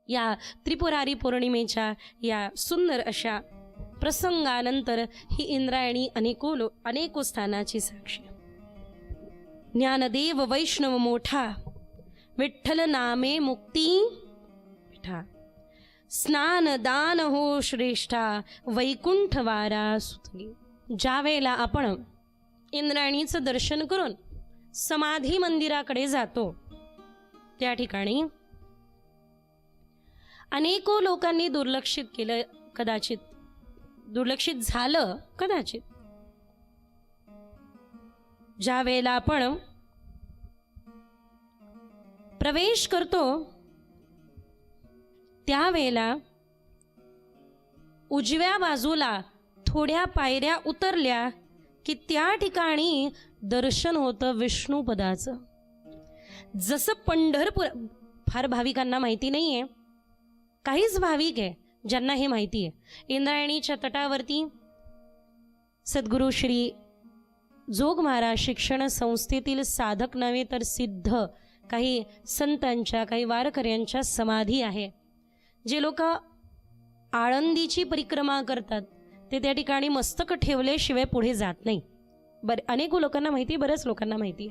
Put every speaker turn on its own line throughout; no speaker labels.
या त्रिपुरारी पौर्णिमेच्या या सुंदर अशा प्रसंगानंतर ही इंद्रायणी अनेको स्थानाची साक्षी. ज्ञानदेव वैष्णव मोठा, विठ्ठल नामे मुक्ती विठा, स्नान दान हो श्रेष्ठा, वैकुंठ वारा सुतली. ज्या वेळेला आपण इंद्रायणीचं दर्शन करून समाधी मंदिराकडे जातो त्या ठिकाणी अनेको लोकांनी दुर्लक्षित केलं, कदाचित दुर्लक्षित झालं कदाचित. ज्या वेळेला आपण प्रवेश करतो त्यावेळेला उजव्या बाजूला थोड्या पायऱ्या उतरल्या की त्या ठिकाणी दर्शन होतं विष्णुपदाचं. जसं पंढरपूर, फार भाविकांना माहिती नाही आहे, काहीच भाविक आहे ज्यांना हे माहिती आहे. इंद्रायणीच्या तटावरती सद्गुरू श्री जोग महाराज शिक्षण संस्थेतील साधक नव्हे तर सिद्ध काही संतांच्या, काही वारकऱ्यांच्या समाधी आहे. जे लोक आळंदीची परिक्रमा करतात ते त्या ठिकाणी मस्तक ठेवल्याशिवाय पुढे जात नाही. अनेक लोकांना माहिती, बऱ्याच लोकांना माहिती.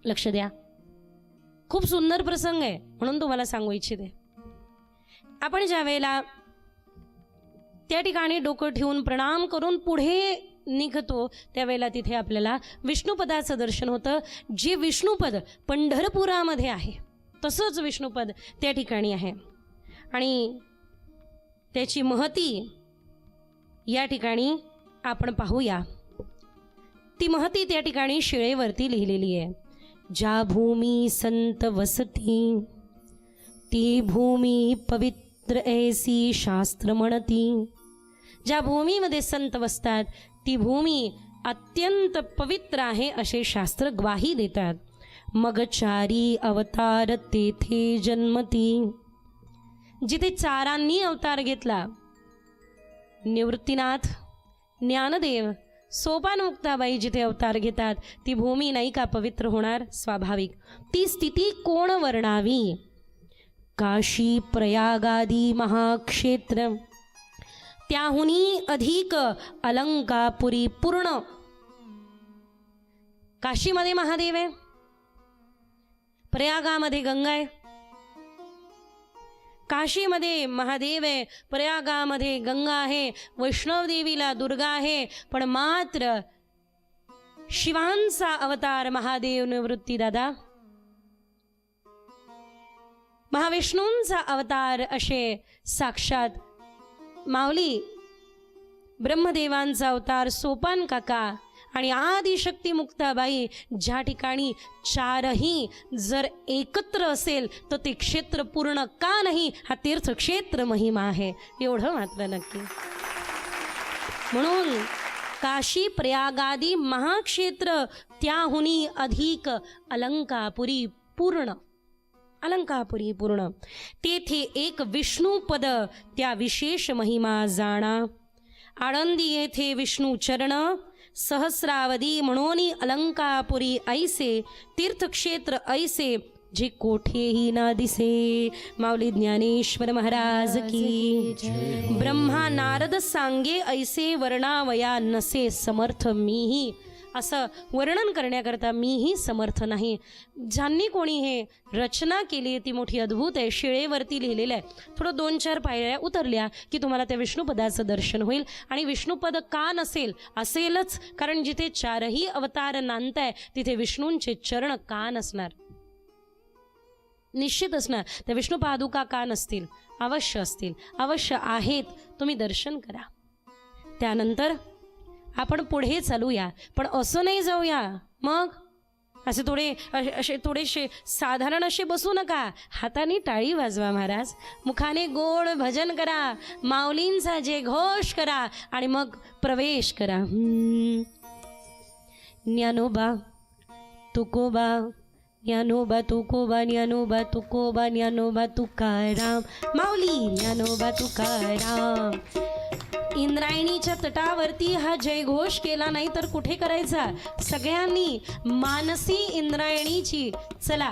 लक्ष द्या, खूप सुंदर प्रसंग आहे म्हणून तुम्हाला सांगू इच्छिते. आपण ज्या वेळेला त्या ठिकाणी डोकं ठेवून प्रणाम करून पुढे निघतो त्यावेळेला तिथे आपल्याला विष्णुपदाचं दर्शन होतं. जे विष्णुपद पंढरपुरामध्ये आहे तसंच विष्णुपद त्या ठिकाणी आहे आणि त्याची महती या ठिकाणी आपण पाहूया. ती महती त्या ठिकाणी शिळेवरती लिहिलेली आहे. ज्या भूमी संत वसती ती भूमी पवित्र ऐसी शास्त्र म्हणती. ज्या भूमीमध्ये संत वसतात ती भूमी अत्यंत पवित्र आहे असे शास्त्र ग्वाही देतात. मग चारी अवतार तेथे जन्मती. जिथे चारांनी अवतार घेतला, निवृत्तीनाथ, ज्ञानदेव, सोपान मुक्ताबाई जिथे अवतार घेतात ती भूमी नाही का पवित्र होणार? स्वाभाविक. ती स्थिती कोण वर्णावी? काशी प्रयागादी महाक्षेत्र त्याहुनी अधिक अलंकापुरी पूर्ण. काशीमध्ये महादेव आहे, प्रयागामध्ये गंगा आहे. काशीमध्ये महादेव आहे, प्रयागामध्ये गंगा आहे, वैष्णवदेवीला दुर्गा आहे, पण मात्र शिवांचा अवतार महादेव निवृत्ती दादा, महाविष्णूंचा अवतार असे साक्षात माऊली ब्रह्मदेवांचा अवतार सोपान काका आणि आदिशक्ती मुक्ताबाई. ज्या ठिकाणी चारही जर एकत्र असेल तर ते क्षेत्र पूर्ण का नाही? हा तीर्थक्षेत्र महिमा आहे, एवढं मात्र नक्की. म्हणून काशी प्रयागादी महाक्षेत्र त्याहुनी अधिक अलंकापुरी पूर्ण. अलंकापुरी पूर्ण तेथे एक विष्णुपद त्या विशेष महिमा जाणा. आळंदी येथे विष्णू चरण सहस्रावधी म्हणून अलंकापुरी ऐसे तीर्थक्षेत्र ऐसे जे कोठेही ना दिसे. माऊली ज्ञानेश्वर महाराज की. ब्रह्मा नारद सांगे ऐसे वर्णावया नसे समर्थ मीही. असं वर्णन करण्याकरता मीही समर्थ नाही. ज्यांनी कोणी हे रचना केली ती मोठी अद्भुत आहे. शिळेवरती लिहिलेलं आहे. थोडं 2-4 पायऱ्या उतरल्या की तुम्हाला त्या विष्णुपदाचं दर्शन होईल. आणि विष्णुपद का नसेल? असेलच, कारण जिथे चारही अवतार नांदताय तिथे विष्णूंचे चरण का नसणार? निश्चित असणार. त्या विष्णू पादुका का नसतील? अवश्य असतील, अवश्य आहेत. तुम्ही दर्शन करा. त्यानंतर आपण पुढे चालूया, पण असं नाही जाऊया मग असे थोडेसे साधारण असे बसू नका. हाताने टाळी वाजवा महाराज, मुखाने गोड भजन करा, माऊलींचा जे घोष करा आणि मग प्रवेश करा. ज्ञानोबा तुकोबा, ज्ञानोबा तुकोबा, ज्ञानोबा तुकोबा, ज्ञानोबा तुकाराम. माऊली ज्ञानोबा तुकाराम. इंद्रायणीच्या तटावरती हा जयघोष केला नाही तर कुठे करायचा? सगळ्यांनी मानसी इंद्रायणीची चला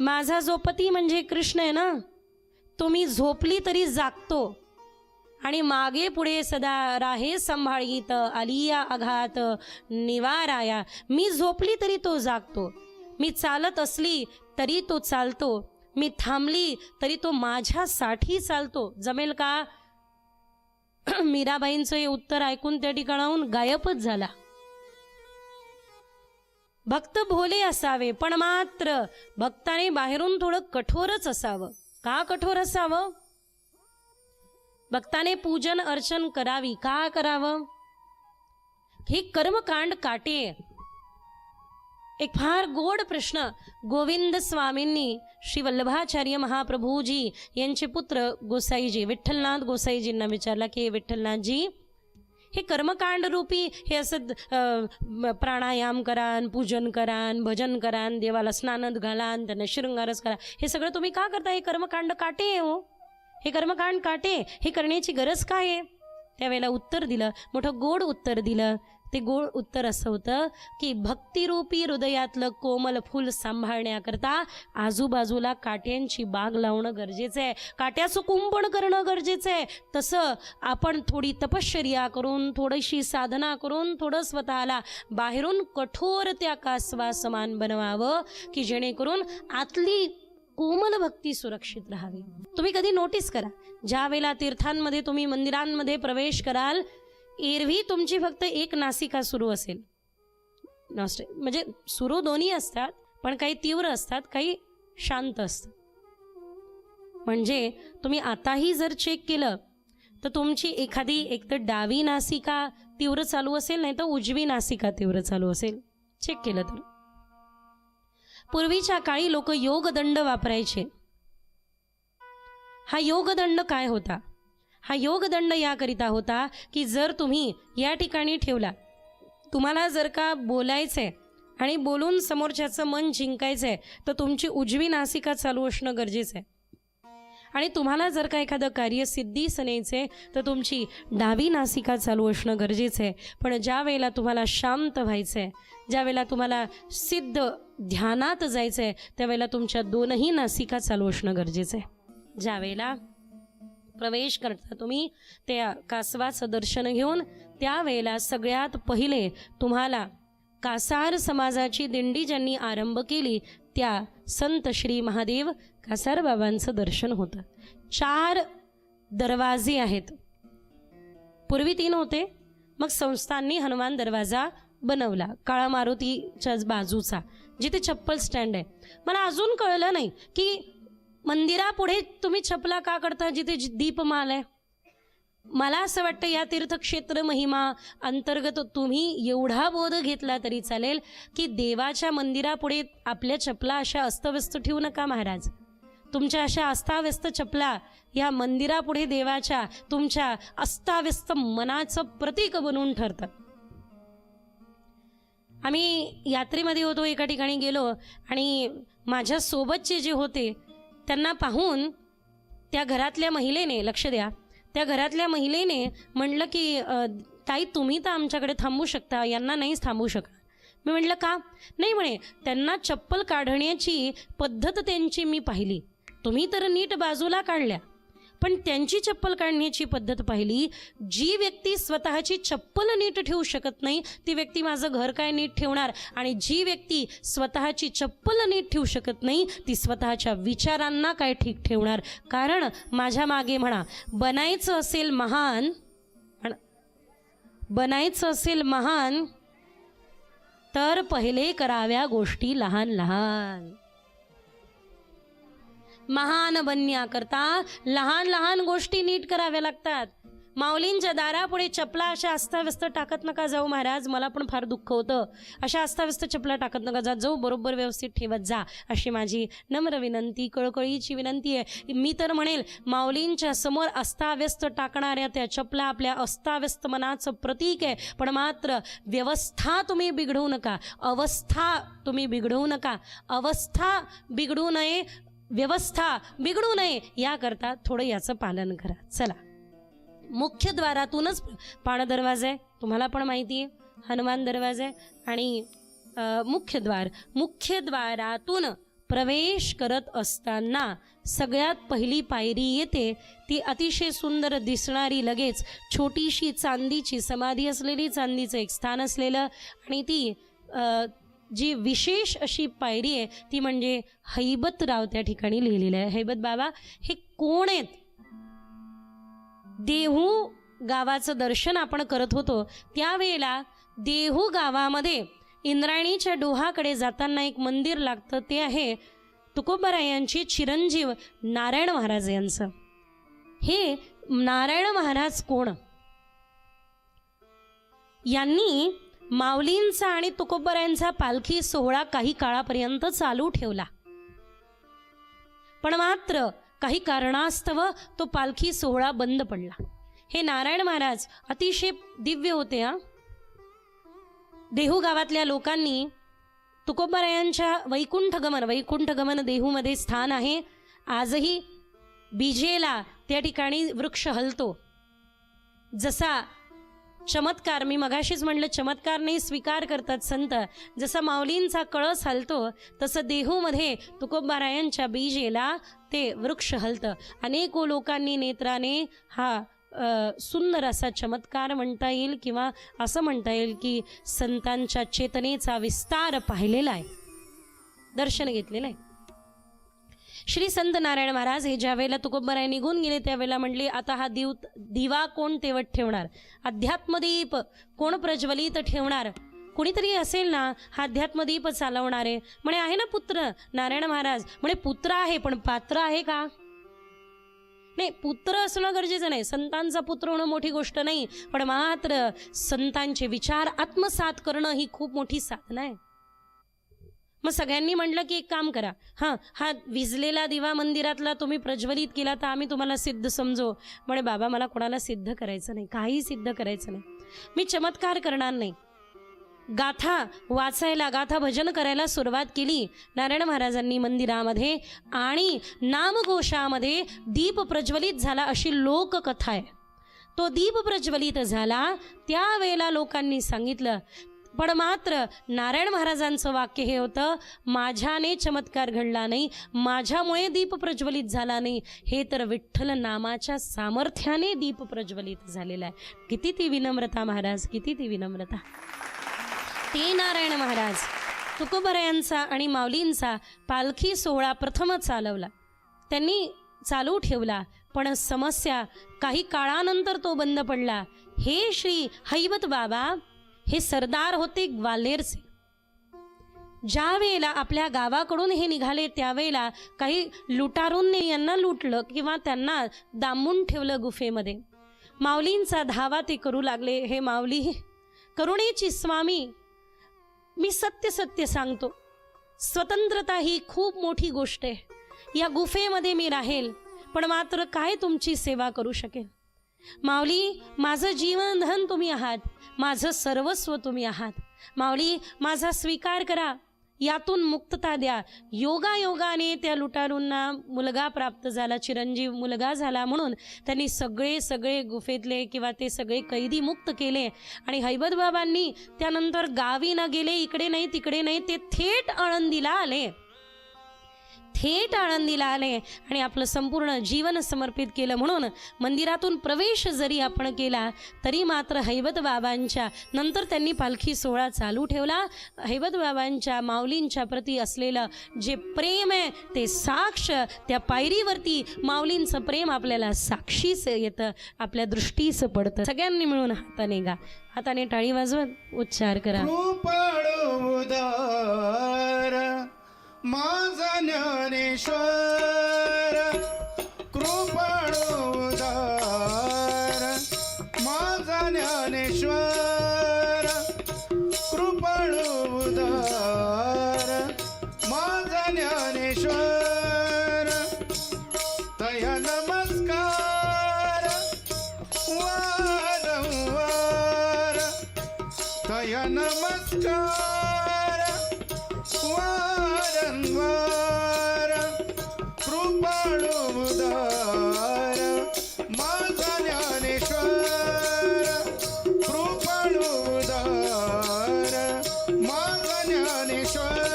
माझा जो पती म्हणजे कृष्ण आहे ना, तो मी झोपली तरी जागतो आणि मागे पुढे सदा राहे सांभाळीत आलिया आघात निवाराया. मी झोपली तरी तो जागतो, मी चालत असली तरी तो चालतो, मी थांबली तरी तो माझ्यासाठी चालतो. जमेल का? मीराबाईंचं हे उत्तर ऐकून त्या ठिकाणाहून गायबच झाला. भक्त भोले असावे, पण मात्र भक्ताने बाहेरून थोडं कठोरच असावं. का कठोर असावं? भक्ताने पूजन अर्चन करावी. का करावं? हे कर्मकांड काटे. एक फार गोड प्रश्न गोविंद स्वामींनी श्री वल्लभाचार्य महाप्रभूजी यांचे पुत्र गोसाईजी विठ्ठलनाथ गोसाईजींना विचारला की विठ्ठलनाथजी, हे कर्मकांड रूपी हे असं प्राणायाम करान, पूजन करान, भजन करान, देवाला स्नानत घालान, त्यांना शृंगारच करा, हे सगळं तुम्ही का करता? हे कर्मकांड काटे आहे हो, हे कर्मकांड काटे, हे करण्याची गरज काय आहे? त्यावेळेला उत्तर दिलं, मोठं गोड उत्तर दिलं. ते गोड उत्तर असं होतं की भक्तिरूपी हृदयातलं कोमल फूल सांभाळण्याकरता आजूबाजूला काट्यांची बाग लावणं गरजेचं आहे, काट्याचं कुंपण करणं गरजेचं आहे. तसं आपण थोडी तपश्चर्या करून, थोडीशी साधना करून, थोडं स्वतःला बाहेरून कठोर त्या कासवासमान बनवावं की जेणेकरून आतली कोमल भक्ती सुरक्षित राहावी. तुम्ही कधी नोटीस करा, ज्या वेळेला तीर्थांमध्ये तुम्ही मंदिरांमध्ये प्रवेश कराल, एरवी तुमची फक्त एक नासिका सुरू असेल. म्हणजे सुरू दोन्ही असतात, पण काही तीव्र असतात, काही शांत असतात. म्हणजे तुम्ही आताही जर चेक केलं तर तुमची एखादी एकतर डावी नासिका तीव्र चालू असेल, नाही तर उजवी नासिका तीव्र चालू असेल. चेक केलं तर. पूर्वीच्या काळी लोक योगदंड वापरायचे. हा योगदंड काय होता? हा योगदंड याकरिता होता की जर तुम्ही या ठिकाणी ठेवला, तुम्हाला जर का बोलायचंय आणि बोलून समोरच्याचं मन जिंकायचंय, तर तुमची उजवी नासिका चालू असणं गरजेचं आहे. आणि तुम्हाला जर का एखादं कार्य सिद्धीस न्यायचंय, तर तुमची डावी नासिका चालू असणं गरजेचं आहे. पण ज्या वेळेला तुम्हाला शांत व्हायचंय, ज्या वेळेला तुम्हाला सिद्ध ध्यानात जायचंय, त्यावेळेला तुमच्या दोनही नासिका चालू असणं गरजेचं आहे. ज्या वेळेला प्रवेश करता तुम्ही त्या कासवाचं दर्शन घेऊन, त्यावेळेला सगळ्यात पहिले तुम्हाला कासार समाजाची दिंडी ज्यांनी आरंभ केली त्या संत श्री महादेव कासार बाबांचं दर्शन होतं. 4 दरवाजे आहेत. पूर्वी 3 होते, मग संस्थांनी हनुमान दरवाजा बनवला काळा मारुतीच्या बाजूचा, जिथे चप्पल स्टँड आहे. मला अजून कळलं नाही की मंदिरापुढे तुम्ही चपला का करता जिथे दीपमाल आहे. मला असं वाटतं या तीर्थक्षेत्र महिमा अंतर्गत तुम्ही एवढा बोध घेतला तरी चालेल की देवाच्या मंदिरापुढे आपल्या चपला अशा अस्तव्यस्त ठेवू नका महाराज. तुमच्या अशा अस्ताव्यस्त चपला या मंदिरापुढे देवाच्या तुमच्या अस्ताव्यस्त मनाचं प्रतीक बनून ठरतात. आम्ही यात्रेमध्ये होतो, एका ठिकाणी गेलो आणि माझ्या सोबतचे जे होते त्यांना पाहून त्या घरातल्या महिलेने, लक्ष द्या, त्या घरातल्या महिलेने म्हणलं की ताई तुम्ही तर आमच्याकडे थांबू शकता, यांना नाहीच थांबू शकणार. मी म्हटलं का? नाही म्हणे, त्यांना चप्पल काढण्याची पद्धत त्यांची मी पाहिली, तुम्ही तर नीट बाजूला काढल्या, पण त्यांची चप्पल काढण्याची पद्धत पाहिली. जी व्यक्ती स्वतःची चप्पल नीट ठेवू शकत नाही, ती व्यक्ती माझं घर काय नीट ठेवणार? आणि जी व्यक्ती स्वतःची चप्पल नीट ठेवू शकत नाही, ती स्वतःच्या विचारांना काय ठीक ठेवणार? कारण माझ्या मागे म्हणा, बनायचं असेल महान, बनायचं असेल महान तर पहिले कराव्या गोष्टी लहान लहान. महान बनण्याकरता लहान लहान गोष्टी नीट कराव्या लागतात. माऊलींच्या दारापुढे चपला अशा अस्ताव्यस्त टाकत नका जाऊ महाराज, मला पण फार दुःख होतं. अशा अस्ताव्यस्त चपला टाकत नका जाऊ, बरोबर व्यवस्थित ठेवत जा, अशी माझी नम्र विनंती, कळकळीची विनंती आहे. मी तर म्हणेल माऊलींच्या समोर अस्ताव्यस्त टाकणाऱ्या त्या चपला आपल्या अस्ताव्यस्त मनाचं प्रतीक आहे, पण मात्र व्यवस्था तुम्ही बिघडवू नका, अवस्था तुम्ही बिघडवू नका. अवस्था बिघडू नये, व्यवस्था बिघडू नये, याकरता थोडं याचं पालन करा. चला, मुख्य द्वारातूनच पाण दरवाजा आहे, तुम्हाला पण माहिती आहे, हनुमान दरवाजा आहे आणि मुख्य द्वारातून प्रवेश करत असताना सगळ्यात पहिली पायरी येते, ती अतिशय सुंदर दिसणारी लगेच छोटीशी चांदीची समाधी असलेली, चांदीचं एक स्थान असलेलं, आणि ती जी विशेष अशी पायरी आहे ती म्हणजे हैबतराव त्या ठिकाणी लिहिलेलं आहे. हैबत बाबा हे कोण आहेत? देहू गावाचं दर्शन आपण करत होतो त्यावेळेला देहू गावामध्ये इंद्रायणीच्या डोहाकडे जाताना एक मंदिर लागतं, ते आहे तुकोबारायांची चिरंजीव नारायण महाराज यांचं. हे नारायण महाराज कोण? यांनी माऊलींचा आणि तुकोबारायांचा पालखी सोहळा काही काळापर्यंत चालू ठेवला, पण मात्र काही कारणास्तव तो पालखी सोहळा बंद पडला. हे नारायण महाराज अतिशय दिव्य होते. देहू गावातल्या लोकांनी तुकोबारायांच्या वैकुंठगमन देहूमध्ये स्थान आहे. आजही बीजेला त्या ठिकाणी वृक्ष हलतो. जसा चमत्कार, मी मगाशीच म्हणलं चमत्कार नाही स्वीकार करतात संत, जसा माऊलींचा कळस हलतो तसं देहूमध्ये तुकोबारायांच्या बीजेला ते वृक्ष हलतं. अनेको लोकांनी नेत्राने हा सुंदर असा चमत्कार म्हणता येईल किंवा असं म्हणता येईल की संतांच्या चेतनेचा विस्तार पाहिलेला आहे, दर्शन घेतलेलं आहे. श्री संत नारायण महाराज हे ज्या वेळेला तुकोबाराय निघून गेले त्यावेळेला म्हणले, आता हा दिवा कोण तेवत ठेवणार? अध्यात्मदीप कोण प्रज्वलित ठेवणार? कोणीतरी असेल ना हा अध्यात्मदीप चालवणारे. म्हणे आहे ना पुत्र नारायण महाराज. म्हणे पुत्र आहे पण पात्र आहे का? नाही, पुत्र असणं गरजेचं नाही, संतांचा पुत्र होणं मोठी गोष्ट नाही, पण मात्र संतांचे विचार आत्मसात करणं ही खूप मोठी साधना आहे. मग सगळ्यांनी म्हटलं की एक काम करा, हा विजलेला दिवा मंदिरातला तुम्ही प्रज्वलित केला तर आम्ही तुम्हाला सिद्ध समजू. म्हणे बाबा मला कोणाला सिद्ध करायचं नाही, काही सिद्ध करायचं नाही, मी चमत्कार करणार नाही. गाथा वाचायला, गाथा भजन करायला सुरुवात केली नारायण महाराजांनी मंदिरामध्ये, आणि नामघोषामध्ये दीप प्रज्वलित झाला अशी लोककथा आहे. तो दीप प्रज्वलित झाला त्यावेळेला लोकांनी सांगितलं, पण मात्र नारायण महाराजांचं वाक्य हे होतं, माझ्याने चमत्कार घडला नाही, माझ्यामुळे दीप प्रज्वलित झाला नाही, हे तर विठ्ठल नामाच्या सामर्थ्याने दीप प्रज्वलित झालेला आहे. किती ती विनम्रता महाराज, किती ती विनम्रता. ते नारायण महाराज तुकोबारायांचा आणि माऊलींचा पालखी सोहळा प्रथम चालवला, त्यांनी चालू ठेवला, पण समस्या काही काळानंतर तो बंद पडला. हे श्री हैबत बाबा हे सरदार होते ग्वाल्हेरचे. ज्या वेळेला आपल्या गावाकडून हे निघाले त्यावेळेला काही लुटारूंनी यांना लुटलं किंवा त्यांना डांबून ठेवलं गुफेमध्ये. माऊलींचा धावा ते करू लागले, हे माऊली करुणेची स्वामी, मी सत्य सत्य सांगतो, स्वतंत्रता ही खूप मोठी गोष्ट आहे, या गुफेमध्ये मी राहील पण मात्र काय तुमची सेवा करू शकेल. माऊली माझं जीवनधन तुम्ही आहात, माझं सर्वस्व तुम्ही आहात. माऊली माझा स्वीकार करा, यातून मुक्तता द्या. योगायोगाने त्या लुटारूंना मुलगा प्राप्त झाला, चिरंजीव मुलगा झाला, म्हणून त्यांनी सगळे गुफेतले किंवा ते सगळे कैदी मुक्त केले. आणि हैबत बाबांनी त्यानंतर गावी न गेले, इकडे नाही तिकडे नाही, ते थेट आळंदीला आले आणि आपलं संपूर्ण जीवन समर्पित केलं. म्हणून मंदिरातून प्रवेश जरी आपण केला तरी मात्र हैबत बाबांच्या नंतर त्यांनी पालखी सोहळा चालू ठेवला. हैबत बाबांच्या माऊलींच्या प्रती असलेलं जे प्रेम आहे ते साक्ष त्या पायरीवरती माऊलींचं प्रेम आपल्याला साक्षीच येतं, आपल्या दृष्टीस पडतं. सगळ्यांनी मिळून हाताने टाळी वाजवत उच्चार करा.
माझा ज्ञानेश्वर कृपण उदार, माझा ज्ञानेश्वर कृपण उदार, माझा ज्ञानेश्वर तया नमस्कार वारंवार, तया नमस्कार वारंवार, कृपण उदार, माझा ज्ञानेश्वर कृपण उदार, माझा ज्ञानेश्वर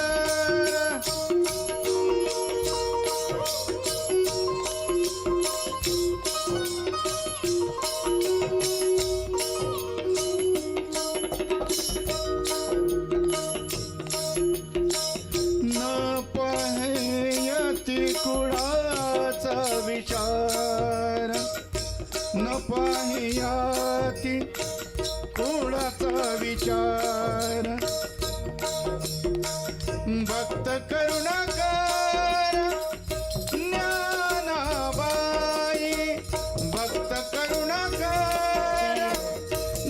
कुळाचा विचार न पाहियाती कुळाचा विचार भक्त करुणाकर ज्ञानाबाई भक्त करुणाकर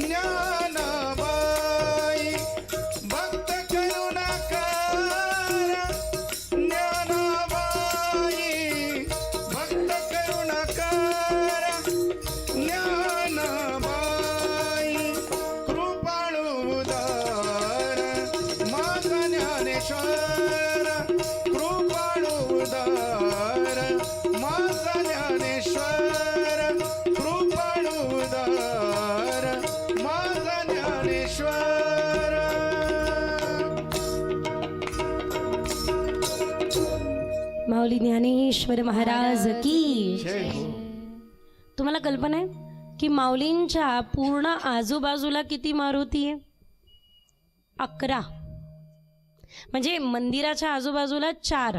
ज्ञानाबाई भक्त करुणाकर ज्ञानाबाई भक्त करुणाकर ज्ञानाबाई कृपाळू उदार माझा ज्ञानेश्वर कृपाळू उदार माझा ज्ञानेश्वर कृपाळू उदार माझा ज्ञानेश्वर.
माऊली ज्ञानेश्वर महाराज की
जय हो.
तुम्हाला कल्पना आहे की माऊलींच्या पूर्ण आजूबाजूला किती मारुती आहे? 11. म्हणजे मंदिराच्या आजूबाजूला 4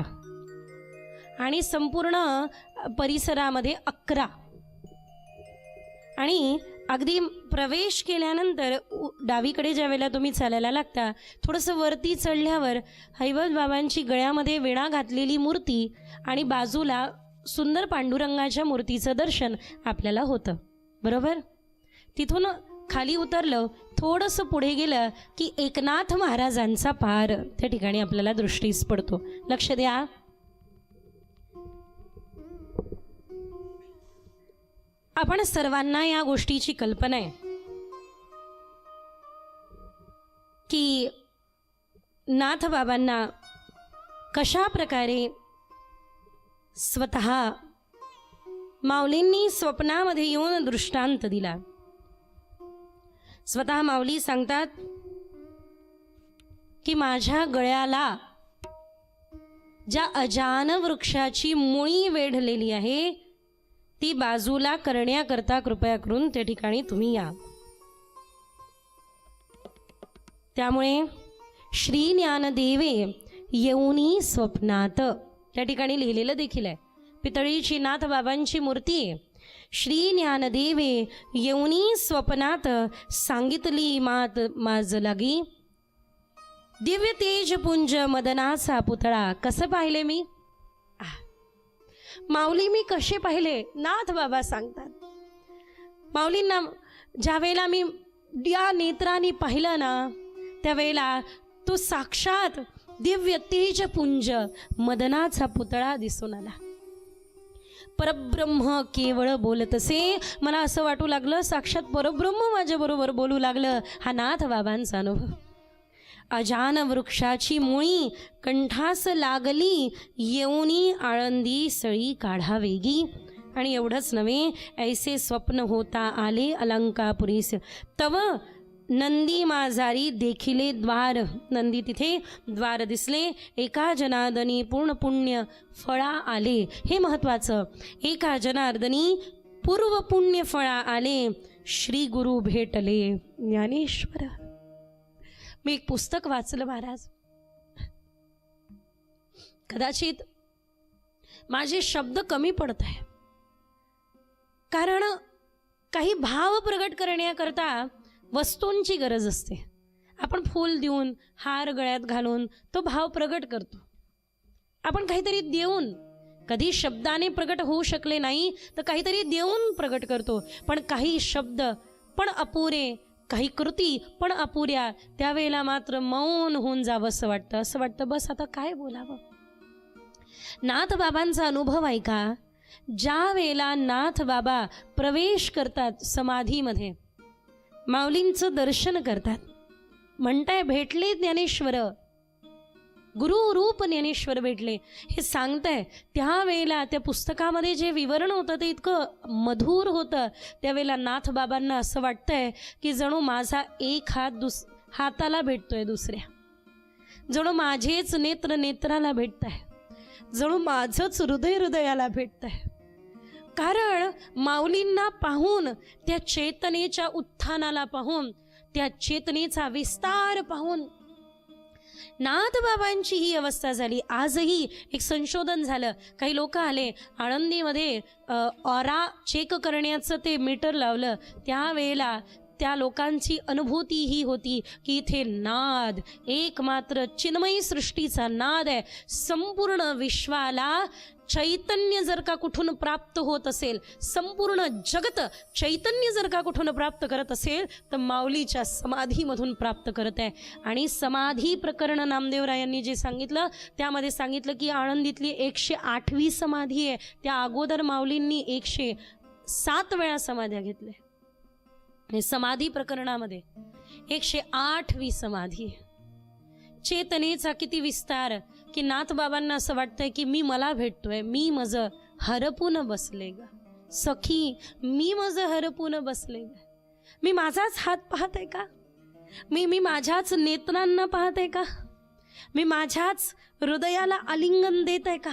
आणि संपूर्ण परिसरामध्ये 11. आणि अगदी प्रवेश केल्यानंतर डावीकडे ज्या वेळेला तुम्ही चालायला लागता थोडंसं वरती चढल्यावर हैवत बाबांची गळ्यामध्ये वेणा घातलेली मूर्ती आणि बाजूला सुंदर पांडुरंगाच्या मूर्तीचं दर्शन आपल्याला होतं, बरोबर. तिथून खाली उतरलं, थोडंसं पुढे गेलं की एकनाथ महाराजांचा पार त्या ठिकाणी आपल्याला दृष्टीस पडतो. लक्ष द्या. आपण सर्वांना या गोष्टीची कल्पना आहे की नाथ बाबांना कशा प्रकारे स्वतः माऊलींनी स्वप्नामध्ये येऊन दृष्टांत दिला. स्वतः माऊली सांगतात की माझ्या गळ्याला ज्या अजान वृक्षाची मुळी वेढलेली आहे ती बाजूला करण्याकरता कृपया करून त्या ठिकाणी तुम्ही या. त्यामुळे श्री ज्ञानदेवे येऊनी स्वप्नात त्या ठिकाणी लिहिलेलं देखील आहे. पितळीची नाथ बाबांची मूर्ती आहे. श्री ज्ञानदेवे येऊनी स्वप्नात सांगितली मात माझ लागी दिव्य तेज पुंज मदनाचा पुतळा. कसं पाहिले मी? माऊली मी कसे पाहिले? नाथ बाबा सांगतात. माऊलींना ज्या वेळेला मी या नेत्राने पाहिलं ना त्यावेळेला तो साक्षात दिव्य तेज पुंज मदनाचा पुतळा दिसून आला. परब्रह्म केवळ बोलत असे. मला असं वाटू लागलं साक्षात परब्रह्म माझ्याबरोबर बोलू लागलं. हा नाथ बाबांचा अनुभव. अजान वृक्षाची मुळी कंठास लागली येऊनी आळंदी सळी काढा वेगी. आणि एवढंच नव्हे, ऐसे स्वप्न होता आले अलंकापुरीस तव नंदी माझारी देखिले द्वार. नंदी तिथे द्वार दिसले. एका जनार्दनी पूर्ण पुण्य फळा आले. हे महत्त्वाचं. एका जनार्दनी पूर्व पुण्य फळा आले. श्री गुरु भेटले ज्ञानेश्वर. मी एक पुस्तक वाचलं महाराज. कदाचित माझे शब्द कमी पडत आहे कारण काही भाव प्रगट करण्याकरता वस्तूंची गरज असते. आपण फूल देऊन हार गळ्यात घालून तो भाव प्रगट करतो. आपण काहीतरी देऊन, कधी शब्दाने प्रगट होऊ शकले नाही तर काहीतरी देऊन प्रगट करतो. पण काही शब्द पण अपुरे, काही कृती पण अपुऱ्या, त्यावेळेला मात्र मौन होऊन जावं असं वाटतं. असं वाटतं बस आता काय बोलावं. नाथ बाबांचा अनुभव ऐका. ज्या वेळेला नाथ बाबा प्रवेश करतात समाधीमध्ये, माऊलींचं दर्शन करतात, म्हणताय भेटले ज्ञानेश्वर, गुरु रूप ज्ञानेश्वर भेटले हे सांगताय. त्यावेळेला त्या पुस्तकामध्ये जे विवरण होतं ते इतकं मधुर होतं. त्यावेळेला नाथ बाबांना असं वाटतंय की जणू माझा एक हात हाताला भेटतोय दुसऱ्या, जणू माझेच नेत्र नेत्राला भेटत आहे, जणू माझंच हृदय हृदयाला भेटत आहे. कारण माऊलींना पाहून, त्या चेतनेच्या उत्थानाला पाहून, त्या चेतनेचा विस्तार पाहून नाथबाबांची ही अवस्था झाली. आजही एक संशोधन झालं, काही लोक आले आळंदीमध्ये ऑरा चेक करण्याचं ते मीटर लावलं. त्यावेळेला त्या लोकांची अनुभूती ही होती की इथे नाद, एकमात्र चिन्मयी सृष्टीचा नाद आहे. संपूर्ण विश्वाला चैतन्य जर का कुठून प्राप्त होत असेल, संपूर्ण जगत चैतन्य जर का कुठून प्राप्त करत असेल तर माऊलीच्या समाधीमधून प्राप्त करत आहे. आणि समाधी प्रकरण नामदेवरायांनी जे सांगितलं त्यामध्ये सांगितलं की आळंदीतली 108वी समाधी आहे. त्या अगोदर माऊलींनी 107 वेळा समाध्या घेतल्या. समाधी प्रकरणामध्ये 108वी समाधी. चेतनेचा किती विस्तार की नाथबाबांना असं वाटतंय की मी मला भेटतोय, मी मज हरपून बसले ग सखी, मी मज हरपून बसले ग. मी माझाच हात पाहते का, मी माझ्याच नेत्रांना पाहते का, मी माझ्याच हृदयाला आलिंगन देत आहे का.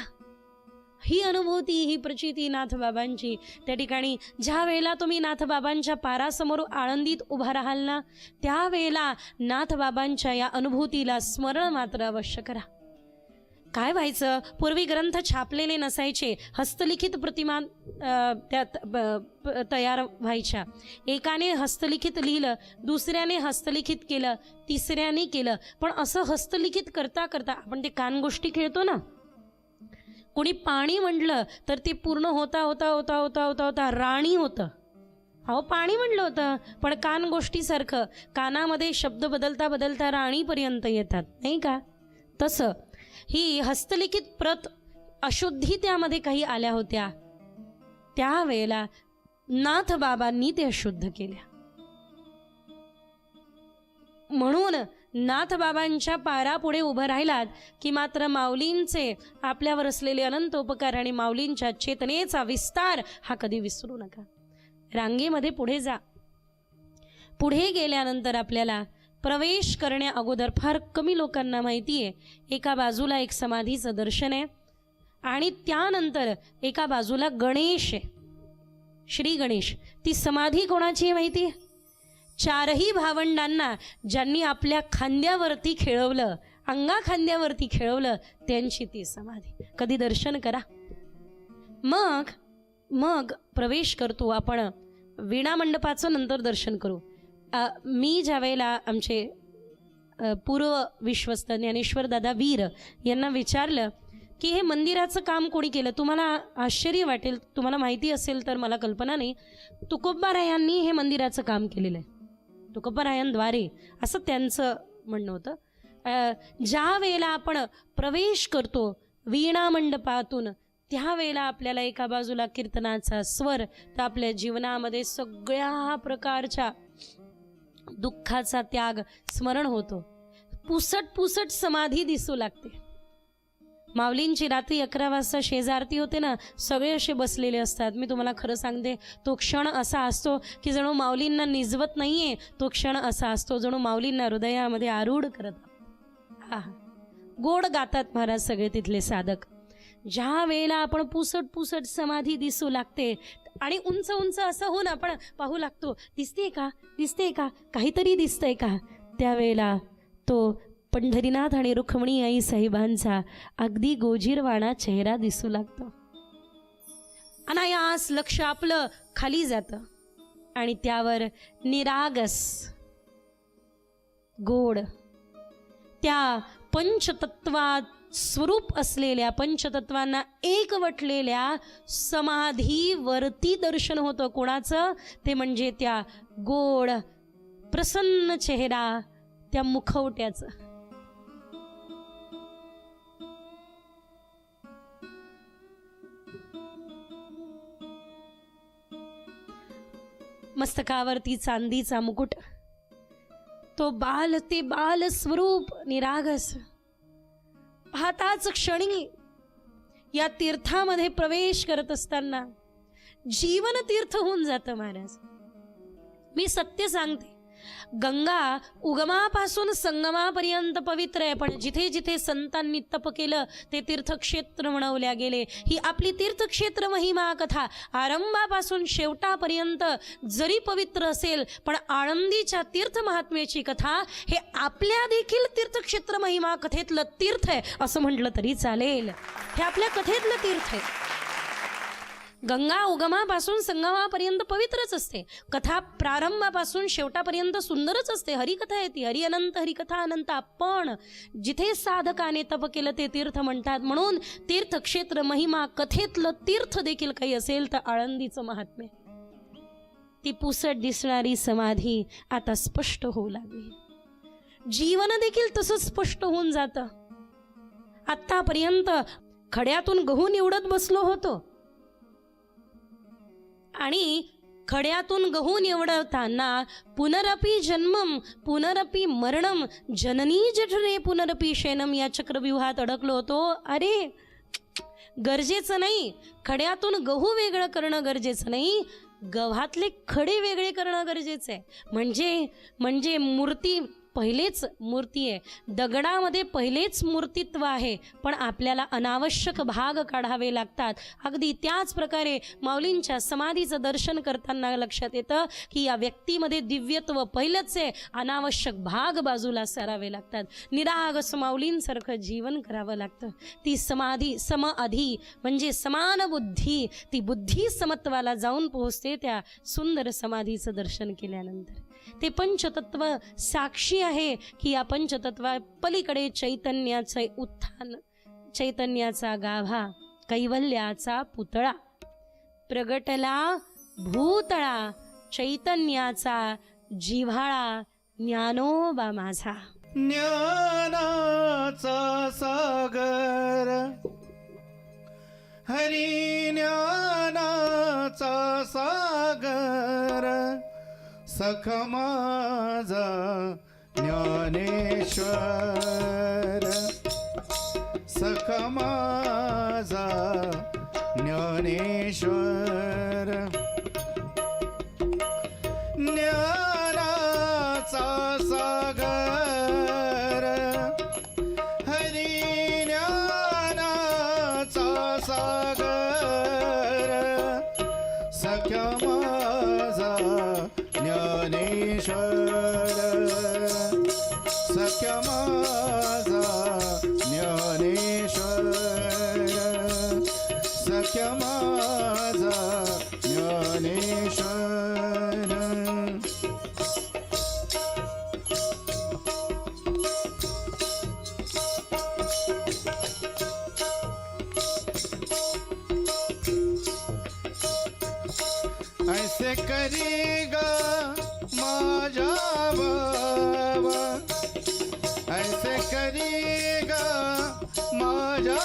ही अनुभूती, ही प्रचिती नाथबाबांची. त्या ठिकाणी ज्या वेळेला तुम्ही नाथबाबांच्या पारासमोर आळंदीत उभा राहाल ना, त्यावेळेला नाथबाबांच्या या अनुभूतीला स्मरण मात्र अवश्य करा. काय व्हायचं, पूर्वी ग्रंथ छापलेले नसायचे, हस्तलिखित प्रतिमा त्यात तयार व्हायच्या. एकाने हस्तलिखित लिहिलं, दुसऱ्याने हस्तलिखित केलं, तिसऱ्याने केलं. पण असं हस्तलिखित करता करता आपण ते कानगोष्टी खेळतो ना, कोणी पाणी म्हटलं तर ते पूर्ण होता होता होता होता होता होता राणी होतं. अहो पाणी म्हटलं होतं, पण कान गोष्टीसारखं कानामध्ये शब्द बदलता बदलता राणीपर्यंत येतात, नाही का. तसं ही हस्तलिखित प्रत अशुद्धी त्यामध्ये काही आल्या होत्या. त्यावेळेला नाथबाबांनी ते अशुद्ध केल्या. म्हणून नाथबाबांच्या पारापुढे उभं राहिलात की मात्र माऊलींचे आपल्यावर असलेले अनंत उपकार आणि माऊलींच्या चेतनेचा विस्तार हा कधी विसरू नका. रांगेमध्ये पुढे जा. पुढे गेल्यानंतर आपल्याला प्रवेश करण्या अगोदर फार कमी लोकांना माहिती आहे, एका बाजूला एक समाधीचं दर्शन आहे आणि त्यानंतर एका बाजूला गणेश आहे, श्री गणेश. ती समाधी कोणाची आहे माहिती आहे? चारही भावंडांना ज्यांनी आपल्या खांद्यावरती खेळवलं, अंगा खांद्यावरती खेळवलं, त्यांची ती समाधी. कधी दर्शन करा. मग प्रवेश करतो आपण वीणा मंडपाचं, नंतर दर्शन करू. मी ज्या वेळेला आमचे पूर्व विश्वस्त ज्ञानेश्वर दादा वीर यांना विचारलं की हे मंदिराचं काम कोणी केलं, तुम्हाला आश्चर्य वाटेल, तुम्हाला माहिती असेल तर, मला कल्पना नाही. तुकोबारायांनी हे मंदिराचं काम केलेलं आहे, तुकोबारायांद्वारे, असं त्यांचं म्हणणं होतं. ज्या वेळेला आपण प्रवेश करतो वीणा मंडपातून, त्यावेळेला आपल्याला एका बाजूला कीर्तनाचा स्वर, तर आपल्या जीवनामध्ये सगळ्या प्रकारच्या दुःखाचा त्याग स्मरण होतो. पुसट पुसट समाधी दिसू लागते. माऊलींची रात्री 11 वाजता शेजारती होते ना, सगळे असे बसलेले असतात. मी तुम्हाला खरं सांगते, तो क्षण असा असतो की जणू माऊलींना निजवत नाहीये, तो क्षण असा असतो जणू माऊलींना हृदयामध्ये आरूढ करत. गोड गातात महाराज सगळे तिथले साधक. ज्या वेळेला आपण पुसट पुसट समाधी दिसू लागते आणि उंच उंच असं होऊन आपण पाहू लागतो, दिसते का, दिसते का, काहीतरी दिसतंय का, त्यावेळेला तो पंढरीनाथ आणि रुक्मिणी आई साहेबांचा अगदी गोजीरवाणा चेहरा दिसू लागतो. अनायास लक्ष आपलं खाली जातं आणि त्यावर निरागस गोड त्या पंचतत्वात स्वरूप असलेल्या, पंचतत्वांना एकवटलेल्या समाधीवरती दर्शन होतं. कोणाचं? ते म्हणजे त्या गोड प्रसन्न चेहरा, त्या मुखवट्याचं. मस्तकावरती चांदीचा मुकुट, तो ते बाल स्वरूप निरागस. पाहताच क्षणी या तीर्थामध्ये प्रवेश करत असताना जीवन तीर्थ होऊन जातं महाराज. मी सत्य सांगते, गंगा उगमापासून संगमापर्यंत पवित्र आहे, पण जिथे जिथे संतांनी तप केलं ते तीर्थक्षेत्र म्हणवल्या गेले. ही आपली तीर्थक्षेत्र महिमा कथा आरंभापासून शेवटापर्यंत जरी पवित्र असेल, पण आळंदीच्या तीर्थ महात्म्याची कथा हे आपल्या देखील तीर्थक्षेत्र महिमा कथेतलं तीर्थ आहे असं म्हटलं तरी चालेल. हे आपल्या कथेतलं तीर्थ आहे. गंगा उगमापासून संगमापर्यंत पवित्रच असते. कथा प्रारंभापासून शेवटापर्यंत सुंदरच असते. हरिकथा आहे ती, हरि अनंत हरिकथा अनंत. पण जिथे साधकाने तप केलं ते तीर्थ म्हणतात. म्हणून तीर्थक्षेत्र महिमा कथेतलं तीर्थ देखील काही असेल तर आळंदीचं महात्म्य. ती पुसट दिसणारी समाधी आता स्पष्ट होऊ लागली. जीवन देखील तसंच स्पष्ट होऊन जातं. आत्तापर्यंत खड्यातून गहू निवडत बसलो होतो आणि खड्यातून गहू निवडताना पुनरपि जन्मम पुनरपि मरणम जननी जठरे पुनरपि शयनम या चक्रव्यूहात अडकलो होतो. अरे गरजेचं नाही, खड्यातून गहू वेगळं करणं गरजेचं नाही, गव्हातले खडे वेगळे करणं गरजेचं आहे. म्हणजे मूर्ती पहिलेच मूर्ती आहे, दगडामध्ये पहिलेच मूर्तित्व आहे, पण आपल्याला अनावश्यक भाग काढावे लागतात. अगदी त्याच प्रकारे माऊलींच्या समाधीचं दर्शन करताना लक्षात येतं की या व्यक्तीमध्ये दिव्यत्व पहिलंच आहे, अनावश्यक भाग बाजूला सारावे लागतात. निरागस माऊलींसारखं जीवन करावं लागतं. ती समाधी समअधी म्हणजे समान बुद्धी, ती बुद्धी समत्वाला जाऊन पोहोचते त्या सुंदर समाधीचं दर्शन केल्यानंतर. ते पंचतत्व साक्षी आहे की या पंचतत्वा पलीकडे चैतन्याचे उत्थान, चैतन्याचा गाभा, कैवल्याचा पुतळा प्रगटला भूतळा, चैतन्याचा जिव्हाळा ज्ञानोबा माझा.
ज्ञानाचा सागर हरी ज्ञानाचा सागर सख माझा ज्ञानेश्वर, सख माझा ज्ञानेश्वर. ज्ञानाचा सागर हरी ज्ञानाचा सागर सख माझा ज्ञानेश्वर, सख्य माझा ज्ञानेश्वर, सख्य माझा ज्ञानेश्वर. ऐसे करेगा माझा बाबा, ऐसे करेगा माझा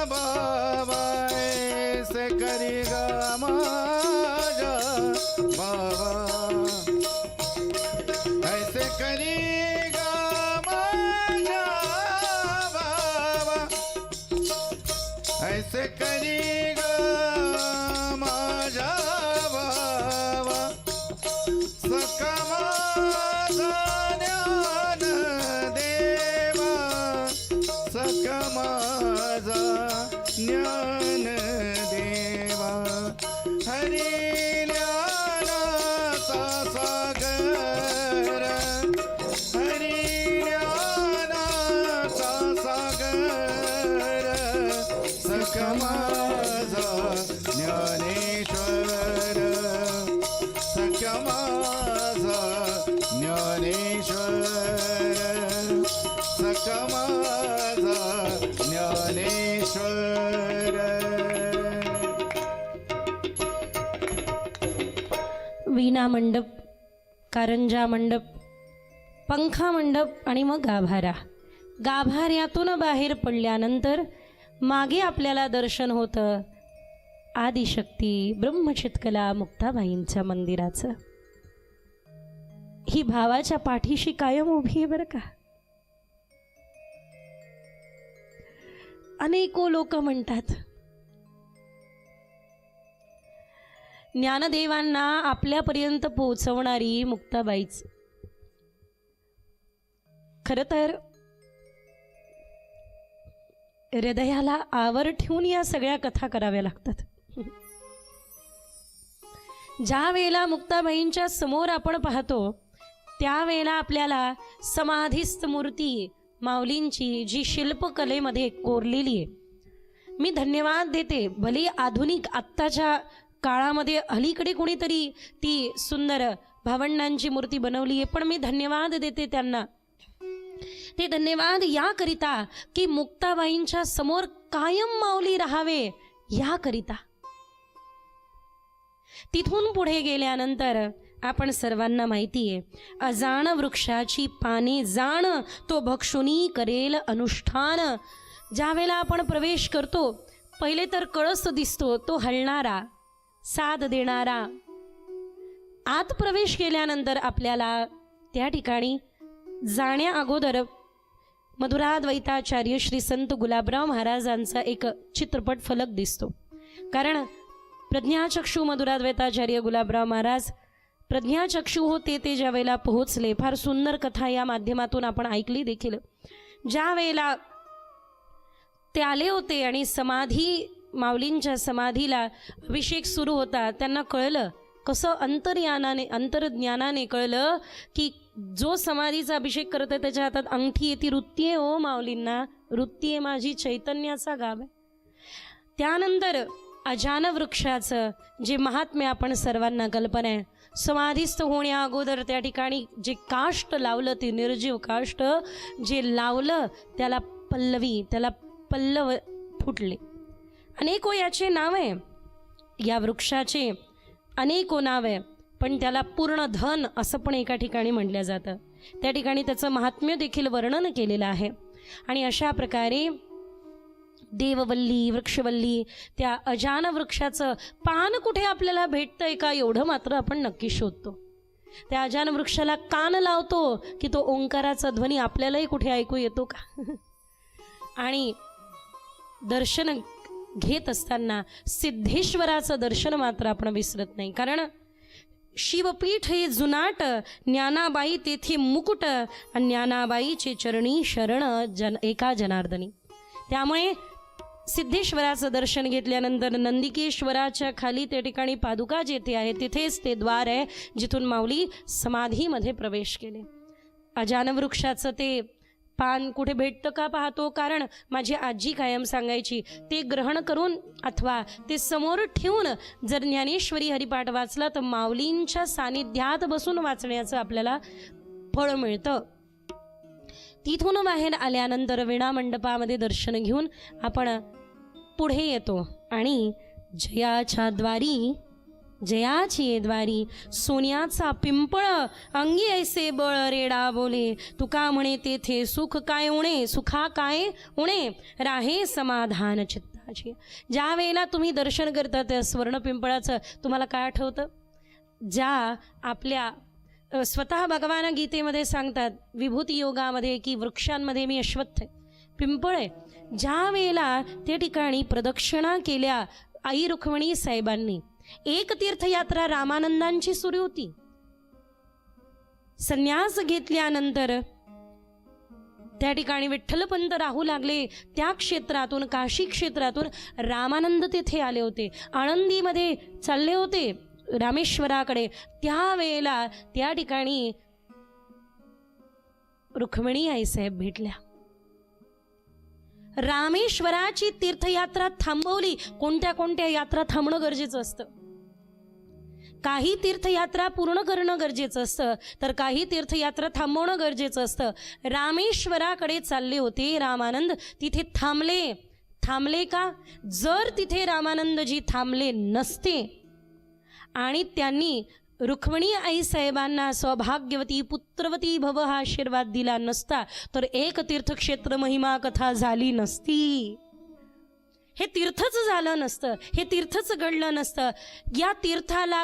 बाबा, ऐसे करेगा माझा बाबा, ऐसे करेगा माझा बाबा, ऐसे करेगा माझा बाबा. सखा माझा ज्ञान देवा, सखा माझा ज्ञान देवा. हरी ज्ञानाचा सागर, हरी ज्ञानाचा सागर सखा माझा ज्ञानेश्वर, सख्य माझा ज्ञानेश्वर, सख्य माझा ज्ञानेश्वर.
वीणा मंडप, कारंजा मंडप, पंखा मंडप आणि मग गाभारा. गाभाऱ्यातून बाहेर पडल्यानंतर मागे आपल्याला दर्शन होतं आदिशक्ती ब्रह्मचितकला मुक्ताबाईंच्या मंदिराचं. ही भावाच्या पाठीशी कायम उभी आहे बरं का. अनेको लोक म्हणतात ज्ञानदेवांना आपल्यापर्यंत पोहोचवणारी मुक्ताबाईच. खरं तर हृदयाला आवर ठेवून या सगळ्या कथा कराव्या लागतात. ज्या वेळेला मुक्ताबाईंच्या समोर आपण पाहतो त्यावेळेला आपल्याला समाधीस्थ मूर्ती माऊलींची जी शिल्पकलेमध्ये कोरलेली आहे, मी धन्यवाद देते. भले आधुनिक आत्ताच्या काळामध्ये अलीकडे कोणीतरी ती सुंदर भावंडांची मूर्ती बनवली आहे, पण मी धन्यवाद देते त्यांना. ते धन्यवाद याकरिता की मुक्ताबाईंच्या समोर कायम माऊली राहावे याकरिता. तिथून पुढे गेल्यानंतर आपण सर्वांना माहिती आहे, अजाण वृक्षाची पाने जाण तो भक्षुनी करेल अनुष्ठान. ज्या वेळेला आपण प्रवेश करतो पहिले तर कळस दिसतो, तो हलणारा, साथ देणारा. आत प्रवेश केल्यानंतर आपल्याला त्या ठिकाणी जाण्या अगोदर मधुराद्वैताचार्य श्री संत गुलाबराव महाराजांचा एक चित्रपट फलक दिसतो. कारण प्रज्ञाचक्षू मधुराद्वैताचार्य गुलाबराव महाराज प्रज्ञाचक्षू होते ते ज्या वेळेला पोहोचले. फार सुंदर कथा या माध्यमातून आपण ऐकली देखील. ज्या वेळेला ते आले होते आणि समाधी माऊलींच्या समाधीला अभिषेक सुरू होता, त्यांना कळलं कसं अंतर्ज्ञानाने कळलं की जो समाधीचा अभिषेक करत आहे त्याच्या हातात अंगठी आहे, ती वृत्ती आहे. हो माऊलींना वृत्ती आहे माझी, चैतन्याचा गाव आहे. त्यानंतर अजान वृक्षाचं जे महात्म्य आपण सर्वांना कल्पना आहे, समाधीस्थ होण्या अगोदर त्या ठिकाणी जे काष्ट लावलं ते निर्जीव काष्ट जे लावलं त्याला पल्लवी, त्याला पल्लव फुटले. अनेको याचे नाव आहे, या वृक्षाचे अनेको नाव आहे, पण त्याला पूर्ण धन असं पण एका ठिकाणी म्हटलं जातं. त्या ठिकाणी त्याचं महात्म्य देखील वर्णन केलेलं आहे. आणि अशा प्रकारे देववल्ली वृक्षवल्ली त्या अजान वृक्षाचं पान कुठे आपल्याला भेटतंय का एवढं मात्र आपण नक्की शोधतो. त्या अजान वृक्षाला कान लावतो की तो ओंकाराचा ध्वनी आपल्यालाही कुठे ऐकू येतो का. आणि दर्शन घेत असताना सिद्धेश्वराचं दर्शन मात्र आपण विसरत नाही. कारण शिवपीठ हे जुनाट, ज्ञानाबाई तेथे मुकुट, ज्ञानाबाईचे चरणी शरण एका जनार्दनी. त्यामुळे सिद्धेश्वराचं दर्शन घेतल्यानंतर नंदिकेश्वराच्या खाली त्या ठिकाणी पादुका जेथे आहे तिथेच ते द्वार आहे जिथून माऊली समाधीमध्ये प्रवेश केले. अजान वृक्षाचं ते पान कुठे भेटतं का पाहतो, कारण माझी आजी कायम सांगायची ते ग्रहण करून अथवा ते समोर ठेवून जर ज्ञानेश्वरी हरिपाठ वाचला तर माऊलींच्या सानिध्यात बसून वाचण्याचं आपल्याला फळ मिळतं. तिथून बाहेर आल्यानंतर वीणा मंडपामध्ये दर्शन घेऊन आपण पुढे येतो आणि जयाची द्वारी सोन्याचा पिंपळ अंगी ऐसे बळ रेडा बोले, तुका म्हणे तेथे सुख काय उणे, सुखा काय उणे राहे समाधान चित्ताचे. ज्या वेळेला तुम्ही दर्शन करता त्या स्वर्ण पिंपळाचं तुम्हाला काय आठवतं? ज्या आपल्या स्वतः भगवान गीतेमध्ये सांगतात विभूती योगामध्ये की वृक्षांमध्ये मी अश्वत्थ आहे, पिंपळ आहे. ज्या वेळेला त्या ठिकाणी प्रदक्षिणा केल्या आई रुक्मिणी साहेबांनी, एक तीर्थयात्रा रामानंदांची सुरू होती. संन्यास घेतल्यानंतर त्या ठिकाणी विठ्ठलपंत राहू लागले. त्या क्षेत्रातून काशी क्षेत्रातून रामानंद तेथे आले होते, आळंदीमध्ये चालले होते रामेश्वराकडे. त्यावेळेला त्या ठिकाणी रुक्मिणी आईसाहेब भेटल्या. रामेश्वराची तीर्थयात्रा थांबवली. कोणत्या कोणत्या यात्रा थांबणं गरजेचं असतं. काही तीर्थयात्रा पूर्ण करणं गरजेचं असतं, तर काही तीर्थयात्रा थांबवणं गरजेचं असतं. रामेश्वराकडे चालले होते रामानंद, तिथे थांबले का? जर तिथे रामानंदजी थांबले नसते आणि त्यांनी रुक्मिणी आई साहेबांना सौभाग्यवती पुत्रवती भव हा आशीर्वाद दिला नसता तर एक तीर्थक्षेत्र महिमा कथा झाली नसती. हे तीर्थच झालं नसतं, हे तीर्थच घडलं नसतं. या तीर्थाला